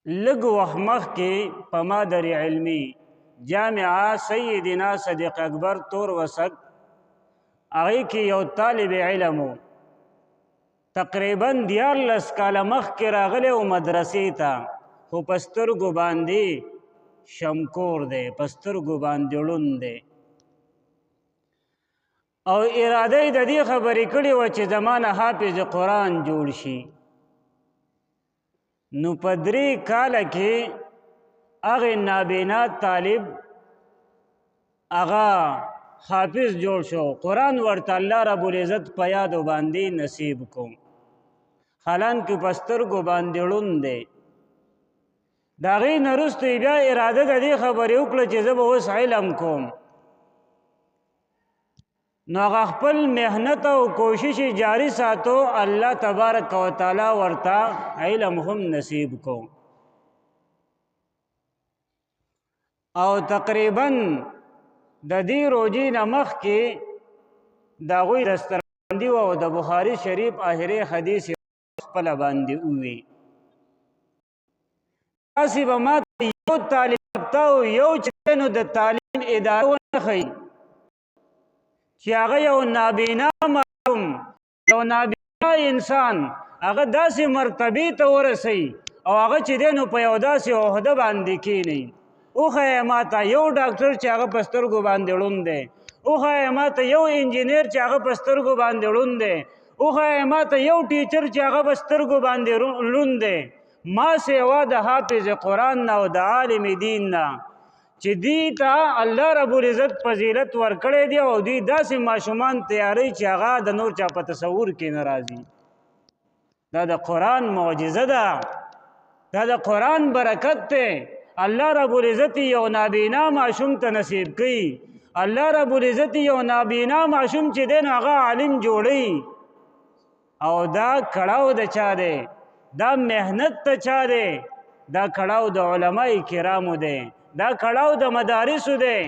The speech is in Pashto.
لږ وخت مخکې په مادر علمي جامعه سیدنا صدیق اکبر تور وسک هغې کې یو طالب علم و، تقریبا 14 کاله مخکې راغلی و مدرسې ته، خو په سترګو باندې شمکور دی، په سترګو باندې ړوند دی، او اراده یې د دې خبرې کړې وه چې زما نه حافظ قرآن جوړ شي. نو په 3 کاله کې هغې نابینا طالب هغه حافظ جوړ شو، قرآن ورته الله رب العزت په یادو باندې نصیب کو، حالانکه په سترګو باندې ړوند دی. د هغې نه وروسته یې بیا اراده د دې خبرې وکړه چې زه به اوس علم کوم. نو هغه خپل محنت او کوشش جاری ساتو، الله تبارک و تعالی ورته علم هم نصیب کو، او تقریبا د دې روجې نه مخکې د هغوی دستربندي وه او د بخاري شریف آخري حدیث خپله باندې ووي. داسې به ما ته یو طالب یافته او یو چې دی نو د تعلیم اداره ونه ښیي چې هغه یو نابینا معلوم، یو نابینا انسان هغه داسې مرتبې ته ورسوي او هغه چې دی نو په یو داسې عهده باندې کښېنوي. وښیه ما ته یو ډاکټر چې هغه په سترګو باندې ړوند دی، وښیه ما ته یو انجینر چې هغه په سترګو باندې ړوند دی، وښیه ما ته یو ټیچر چې هغه په سترګو باندې ړوند دی. ما سیوا د حافظ قرآن نه او د عالم دین نه چې دوی ته الله رب العزت فضیلت ورکړی دی، او دوی داسې ماشومان تیاروي چې هغه د نور چا په تصور کې نه راځي. دا د قرآن معجزه ده، دا د قرآن برکت دی. الله رب العزت یو نابینا ماشوم ته نصیب کوي، الله رب العزت یو نابینا ماشوم چې دی نو هغه عالم جوړوي. او دا کړاو د چا دی؟ دا محنت ته چا دی؟ دا کړاو د علماء کرامو دی، دا کړاو د مدارسو دی.